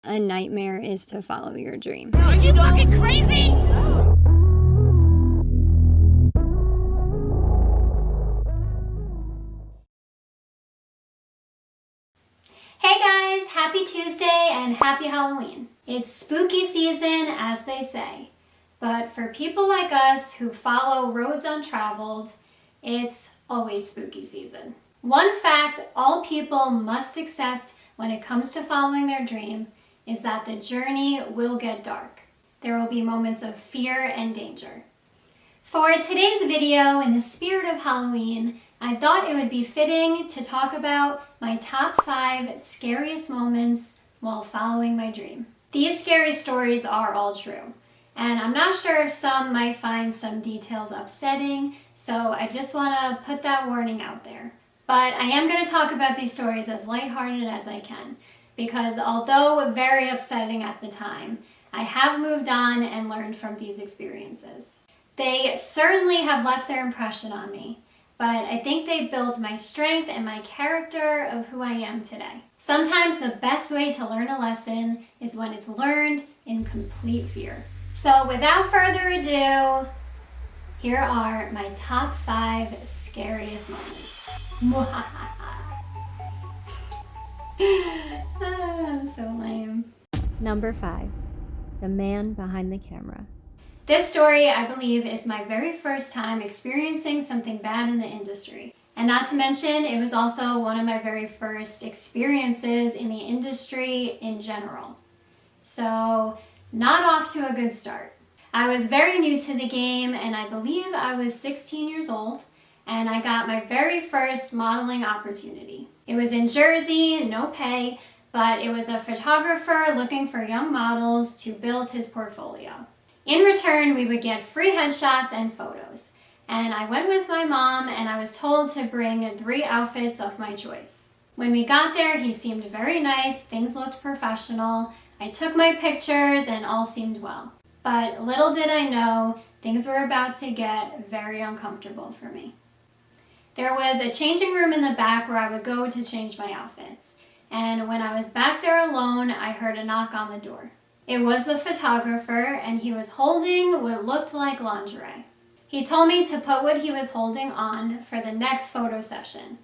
A nightmare is to follow your dream. Are you fucking crazy? Hey guys, happy Tuesday and happy Halloween. It's spooky season, as they say. But for people like us who follow roads untraveled, it's always spooky season. One fact all people must accept when it comes to following their dream is that the journey will get dark. There will be moments of fear and danger. For today's video, in the spirit of Halloween, I thought it would be fitting to talk about my top 5 scariest moments while following my dream. These scary stories are all true, and I'm not sure if some might find some details upsetting, so I just want to put that warning out there. But I am going to talk about these stories as lighthearted as I can, because although very upsetting at the time, I have moved on and learned from these experiences. They certainly have left their impression on me, but I think they built my strength and my character of who I am today. Sometimes the best way to learn a lesson is when it's learned in complete fear. So without further ado, here are my top 5 scariest moments. I'm so lame. Number 5. The man behind the camera. This story, I believe, is my very first time experiencing something bad in the industry. And not to mention, it was also one of my very first experiences in the industry in general. So, not off to a good start. I was very new to the game, and I believe I was 16 years old, and I got my very first modeling opportunity. It was in Jersey, no pay, but it was a photographer looking for young models to build his portfolio. In return, we would get free headshots and photos. And I went with my mom, and I was told to bring 3 outfits of my choice. When we got there, he seemed very nice, things looked professional. I took my pictures and all seemed well. But little did I know, things were about to get very uncomfortable for me. There was a changing room in the back where I would go to change my outfits. And when I was back there alone, I heard a knock on the door. It was the photographer, and he was holding what looked like lingerie. He told me to put what he was holding on for the next photo session.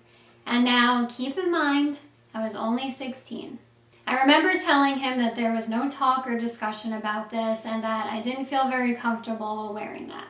And now, keep in mind, I was only 16. I remember telling him that there was no talk or discussion about this and that I didn't feel very comfortable wearing that.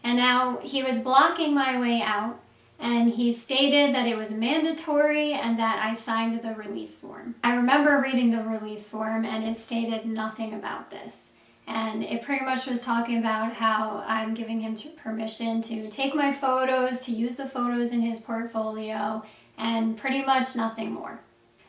And now, he was blocking my way out, and he stated that it was mandatory and that I signed the release form. I remember reading the release form, and it stated nothing about this. And it pretty much was talking about how I'm giving him permission to take my photos, to use the photos in his portfolio, and pretty much nothing more.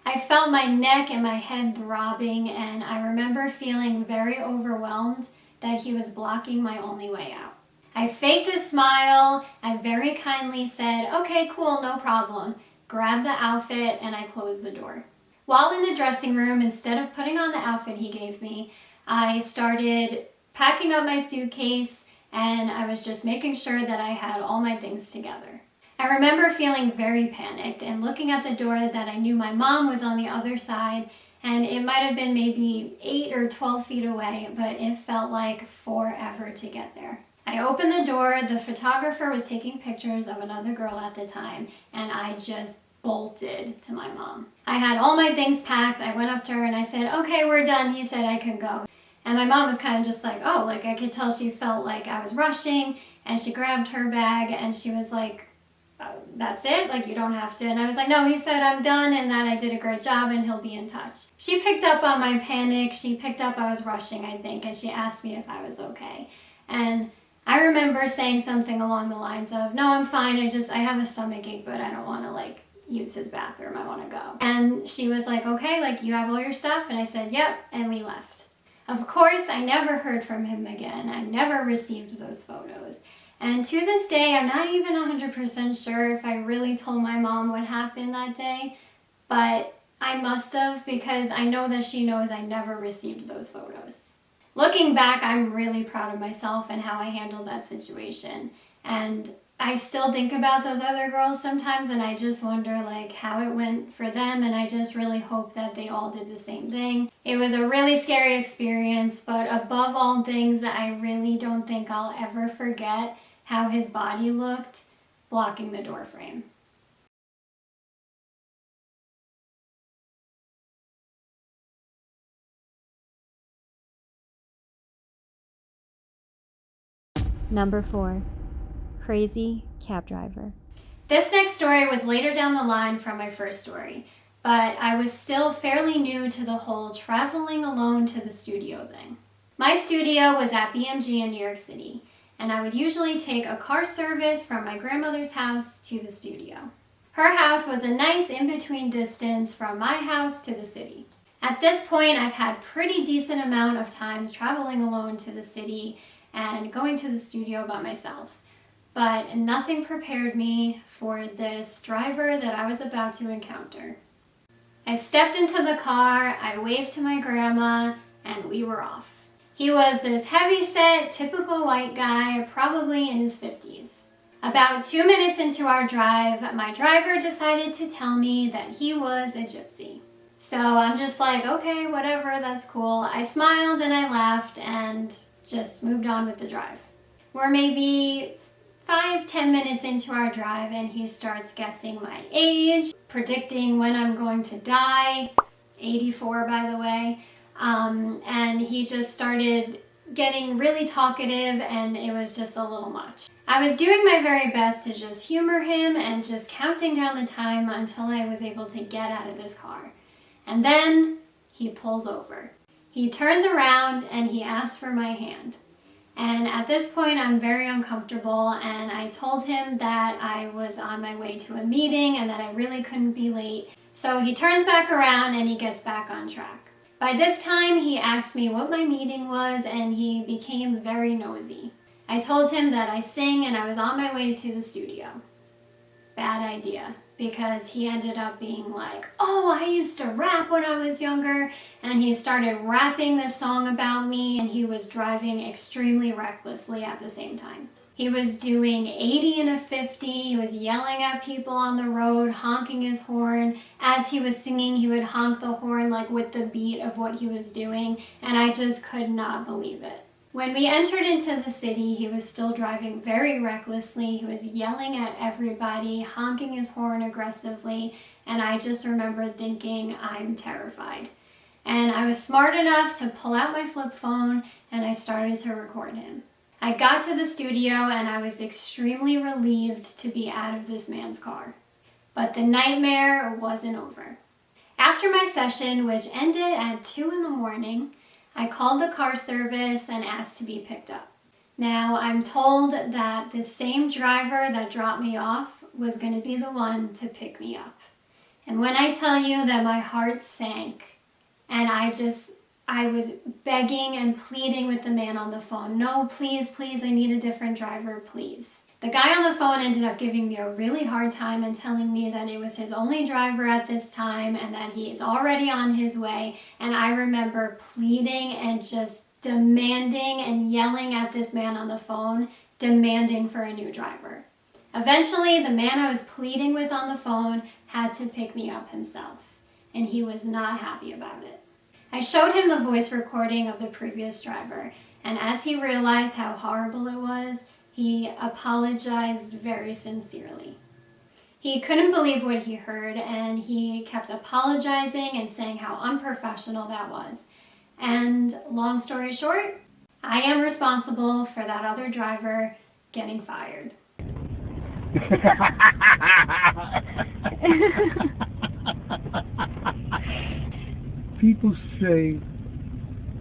I felt my neck and my head throbbing, and I remember feeling very overwhelmed that he was blocking my only way out. I faked a smile. I very kindly said, okay, cool, no problem. Grabbed the outfit, and I closed the door. While in the dressing room, instead of putting on the outfit he gave me, I started packing up my suitcase, and I was just making sure that I had all my things together. I remember feeling very panicked and looking at the door that I knew my mom was on the other side, and it might have been maybe 8 or 12 feet away, but it felt like forever to get there. I opened the door. The photographer was taking pictures of another girl at the time, and I just bolted to my mom. I had all my things packed. I went up to her and I said, okay, we're done. He said I could go. And my mom was kind of just like, oh, like I could tell she felt like I was rushing, and she grabbed her bag and she was like, that's it? Like, you don't have to. And I was like, no, he said I'm done and that I did a great job and he'll be in touch. She picked up on my panic. She picked up I was rushing, I think, and she asked me if I was okay. And I remember saying something along the lines of, no, I'm fine. I have a stomach ache, but I don't want to use his bathroom. I want to go. And she was like, okay, you have all your stuff? And I said, yep. And we left. Of course, I never heard from him again. I never received those photos. And to this day, I'm not even 100% sure if I really told my mom what happened that day, but I must have, because I know that she knows I never received those photos. Looking back, I'm really proud of myself and how I handled that situation. And I still think about those other girls sometimes, and I just wonder like how it went for them, and I just really hope that they all did the same thing. It was a really scary experience, but above all things, I really don't think I'll ever forget how his body looked blocking the door frame. Number 4. Crazy cab driver. This next story was later down the line from my first story, but I was still fairly new to the whole traveling alone to the studio thing. My studio was at BMG in New York City, and I would usually take a car service from my grandmother's house to the studio. Her house was a nice in-between distance from my house to the city. At this point, I've had pretty decent amount of times traveling alone to the city and going to the studio by myself. But nothing prepared me for this driver that I was about to encounter. I stepped into the car, I waved to my grandma, and we were off. He was this heavy-set, typical white guy, probably in his 50s. About 2 minutes into our drive, my driver decided to tell me that he was a gypsy. So I'm just like, okay, whatever, that's cool. I smiled and I laughed and just moved on with the drive. We're maybe 5-10 minutes into our drive and he starts guessing my age, predicting when I'm going to die, 84 by the way, and he just started getting really talkative and it was just a little much. I was doing my very best to just humor him and just counting down the time until I was able to get out of this car. And then he pulls over. He turns around and he asks for my hand. And at this point, I'm very uncomfortable, and I told him that I was on my way to a meeting and that I really couldn't be late. So he turns back around and he gets back on track. By this time, he asked me what my meeting was, and he became very nosy. I told him that I sing and I was on my way to the studio. Bad idea, because he ended up being like, oh, I used to rap when I was younger, and he started rapping this song about me, and he was driving extremely recklessly at the same time. He was doing 80 and a 50, he was yelling at people on the road, honking his horn. As he was singing, he would honk the horn like with the beat of what he was doing, and I just could not believe it. When we entered into the city, he was still driving very recklessly. He was yelling at everybody, honking his horn aggressively, and I just remember thinking, I'm terrified. And I was smart enough to pull out my flip phone and I started to record him. I got to the studio and I was extremely relieved to be out of this man's car. But the nightmare wasn't over. After my session, which ended at 2 in the morning, I called the car service and asked to be picked up. Now, I'm told that the same driver that dropped me off was going to be the one to pick me up. And when I tell you that my heart sank, and I was begging and pleading with the man on the phone, no, please, please, I need a different driver, please. The guy on the phone ended up giving me a really hard time and telling me that it was his only driver at this time and that he is already on his way. And I remember pleading and just demanding and yelling at this man on the phone, demanding for a new driver. Eventually, the man I was pleading with on the phone had to pick me up himself, and he was not happy about it. I showed him the voice recording of the previous driver, and as he realized how horrible it was, he apologized very sincerely. He couldn't believe what he heard, and he kept apologizing and saying how unprofessional that was. And long story short, I am responsible for that other driver getting fired. People say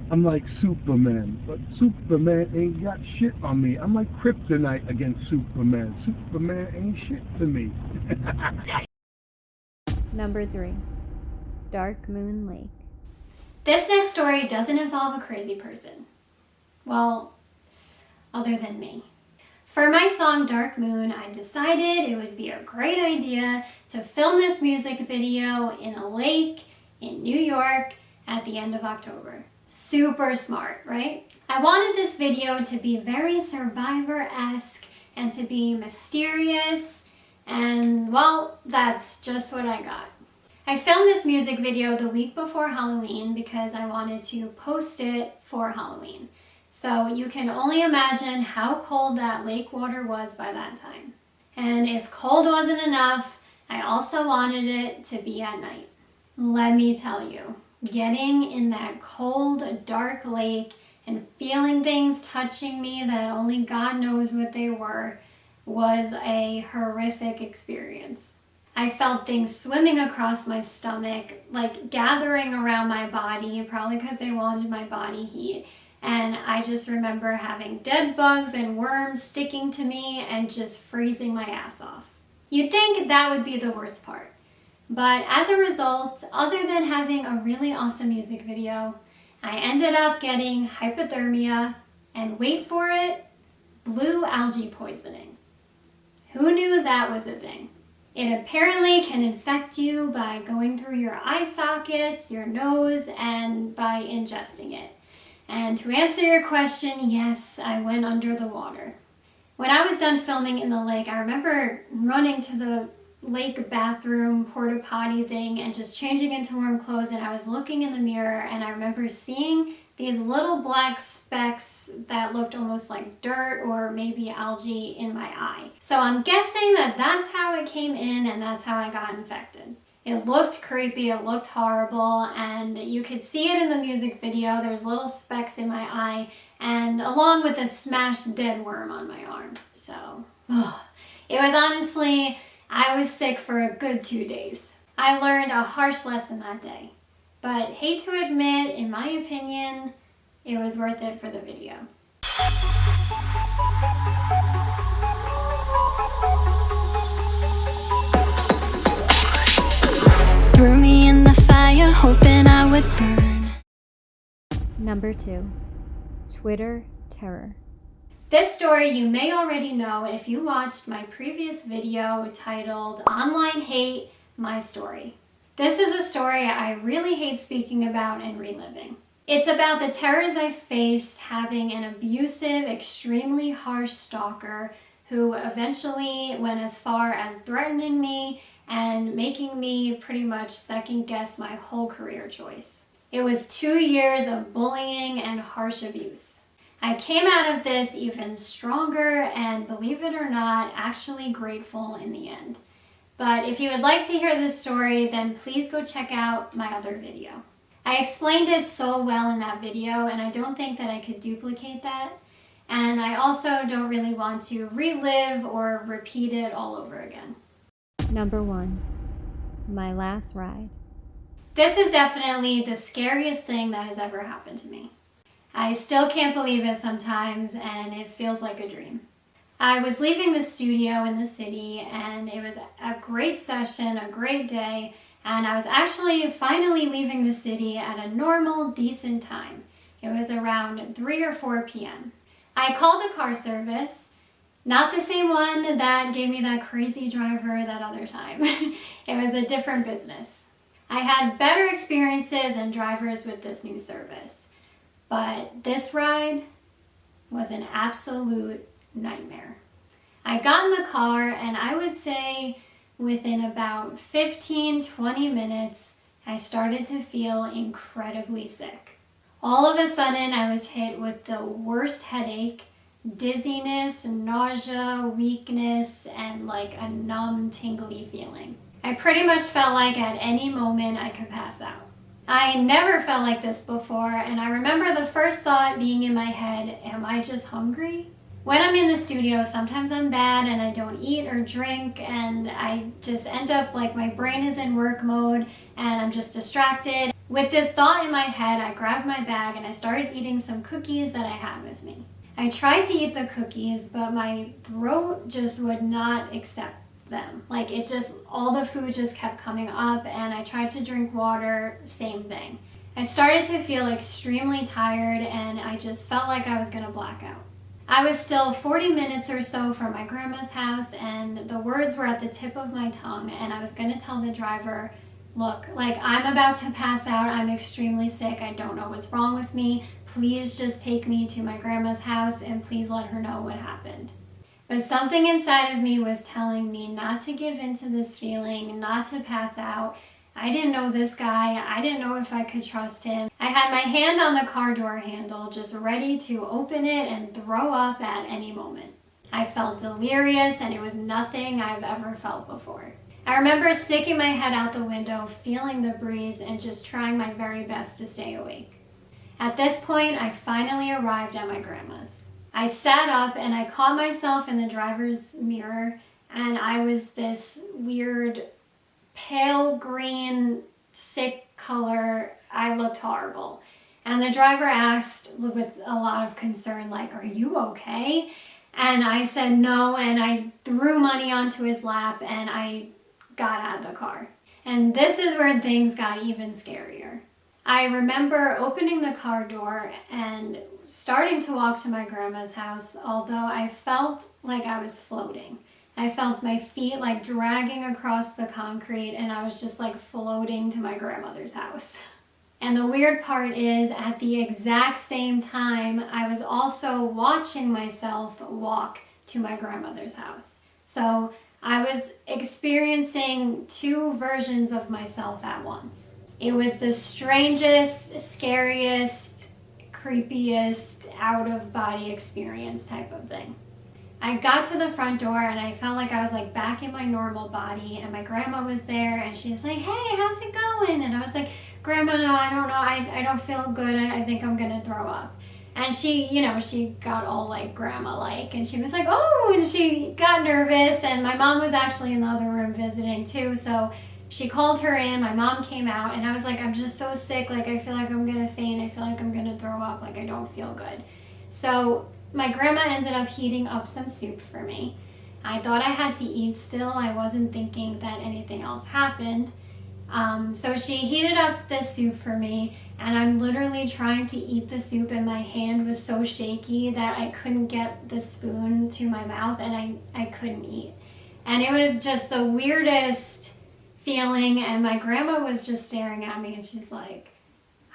I'm like Superman, but Superman ain't got shit on me. I'm like kryptonite against Superman. Superman ain't shit to me. Number 3. Dark Moon Lake. This next story doesn't involve a crazy person. Well, other than me. For my song Dark Moon, I decided it would be a great idea to film this music video in a lake in New York at the end of October. Super smart, right? I wanted this video to be very Survivor-esque and to be mysterious, and well, that's just what I got. I filmed this music video the week before Halloween because I wanted to post it for Halloween. So you can only imagine how cold that lake water was by that time. And if cold wasn't enough, I also wanted it to be at night. Let me tell you, getting in that cold, dark lake and feeling things touching me that only God knows what they were was a horrific experience. I felt things swimming across my stomach, like gathering around my body, probably because they wanted my body heat. And I just remember having dead bugs and worms sticking to me and just freezing my ass off. You'd think that would be the worst part. But as a result, other than having a really awesome music video, I ended up getting hypothermia and, wait for it, blue algae poisoning. Who knew that was a thing? It apparently can infect you by going through your eye sockets, your nose, and by ingesting it. And to answer your question, yes, I went under the water. When I was done filming in the lake, I remember running to the lake bathroom porta potty thing and just changing into warm clothes, and I was looking in the mirror and I remember seeing these little black specks that looked almost like dirt or maybe algae in my eye. So I'm guessing that that's how it came in and that's how I got infected. It looked creepy, it looked horrible, and you could see it in the music video. There's little specks in my eye, and along with a smashed dead worm on my arm. So, it was honestly, I was sick for a good 2 days. I learned a harsh lesson that day. But hate to admit, in my opinion, it was worth it for the video. Threw me in the fire, hoping I would burn. Number 2. Twitter terror. This story you may already know if you watched my previous video titled Online Hate, My Story. This is a story I really hate speaking about and reliving. It's about the terrors I faced having an abusive, extremely harsh stalker who eventually went as far as threatening me and making me pretty much second guess my whole career choice. It was 2 years of bullying and harsh abuse. I came out of this even stronger and, believe it or not, actually grateful in the end. But if you would like to hear this story, then please go check out my other video. I explained it so well in that video, and I don't think that I could duplicate that. And I also don't really want to relive or repeat it all over again. Number 1. My last ride. This is definitely the scariest thing that has ever happened to me. I still can't believe it sometimes, and it feels like a dream. I was leaving the studio in the city, and it was a great session, a great day, and I was actually finally leaving the city at a normal, decent time. It was around 3 or 4 p.m. I called a car service, not the same one that gave me that crazy driver that other time. It was a different business. I had better experiences and drivers with this new service, but this ride was an absolute nightmare. I got in the car, and I would say within about 15-20 minutes, I started to feel incredibly sick. All of a sudden, I was hit with the worst headache, dizziness, nausea, weakness, and like a numb, tingly feeling. I pretty much felt like at any moment I could pass out. I never felt like this before, and I remember the first thought being in my head, am I just hungry? When I'm in the studio, sometimes I'm bad and I don't eat or drink, and I just end up like my brain is in work mode and I'm just distracted. With this thought in my head, I grabbed my bag and I started eating some cookies that I had with me. I tried to eat the cookies, but my throat just would not accept them. Like, it just, all the food just kept coming up, and I tried to drink water, same thing. I started to feel extremely tired, and I just felt like I was gonna black out. I was still 40 minutes or so from my grandma's house, and the words were at the tip of my tongue, and I was gonna tell the driver, look, like, I'm about to pass out, I'm extremely sick, I don't know what's wrong with me, please just take me to my grandma's house and please let her know what happened. But something inside of me was telling me not to give in to this feeling, not to pass out. I didn't know this guy. I didn't know if I could trust him. I had my hand on the car door handle, just ready to open it and throw up at any moment. I felt delirious, and it was nothing I've ever felt before. I remember sticking my head out the window, feeling the breeze, and just trying my very best to stay awake. At this point, I finally arrived at my grandma's. I sat up and I caught myself in the driver's mirror, and I was this weird pale green, sick color. I looked horrible. And the driver asked with a lot of concern, like, "Are you okay?" And I said no, and I threw money onto his lap and I got out of the car. And this is where things got even scarier. I remember opening the car door and starting to walk to my grandma's house, although I felt like I was floating. I felt my feet like dragging across the concrete, and I was just like floating to my grandmother's house. And the weird part is, at the exact same time, I was also watching myself walk to my grandmother's house. So I was experiencing two versions of myself at once. It was the strangest, scariest, creepiest, out-of-body experience type of thing. I got to the front door and I felt like I was like back in my normal body, and my grandma was there and she's like, "Hey, how's it going?" And I was like, "Grandma, no, I don't know. I don't feel good. I think I'm gonna throw up." And she, she got all like grandma-like, and she was like, "Oh," and she got nervous, and my mom was actually in the other room visiting too, so she called her in. My mom came out, and I was like, "I'm just so sick. Like, I feel like I'm gonna faint. I feel like I'm gonna throw up. Like, I don't feel good." So my grandma ended up heating up some soup for me. I thought I had to eat still. I wasn't thinking that anything else happened. So she heated up the soup for me, and I'm literally trying to eat the soup, and my hand was so shaky that I couldn't get the spoon to my mouth, and I couldn't eat. And it was just the weirdest feeling, and my grandma was just staring at me, and she's like,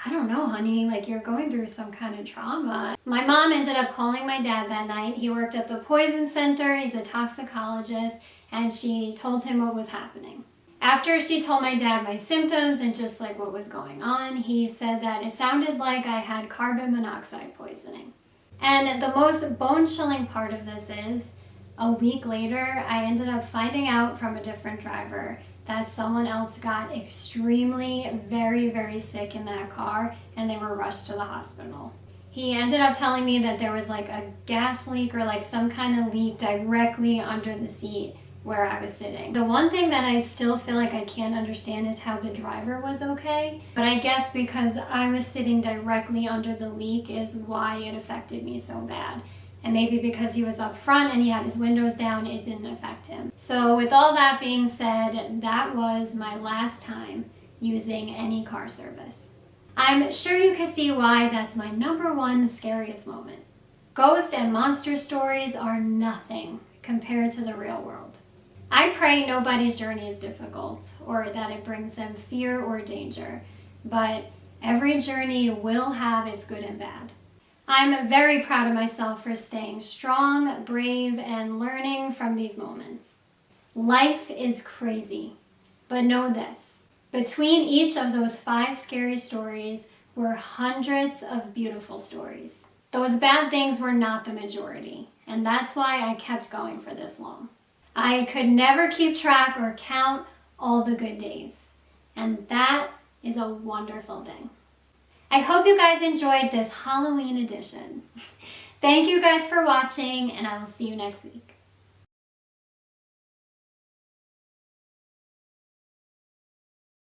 "I don't know, honey, like you're going through some kind of trauma." My mom ended up calling my dad that night. He worked at the poison center. He's a toxicologist, and she told him what was happening. After she told my dad my symptoms and just like what was going on, he said that it sounded like I had carbon monoxide poisoning. And the most bone-chilling part of this is, a week later, I ended up finding out from a different driver that someone else got extremely, very, very sick in that car, and they were rushed to the hospital. He ended up telling me that there was like a gas leak or like some kind of leak directly under the seat where I was sitting. The one thing that I still feel like I can't understand is how the driver was okay, but I guess because I was sitting directly under the leak is why it affected me so bad. And maybe because he was up front and he had his windows down, it didn't affect him. So with all that being said, that was my last time using any car service. I'm sure you can see why that's my #1 scariest moment. Ghost and monster stories are nothing compared to the real world. I pray nobody's journey is difficult or that it brings them fear or danger, but every journey will have its good and bad. I'm very proud of myself for staying strong, brave, and learning from these moments. Life is crazy, but know this: between each of those 5 scary stories were hundreds of beautiful stories. Those bad things were not the majority, and that's why I kept going for this long. I could never keep track or count all the good days, and that is a wonderful thing. I hope you guys enjoyed this Halloween edition. Thank you guys for watching, and I will see you next week.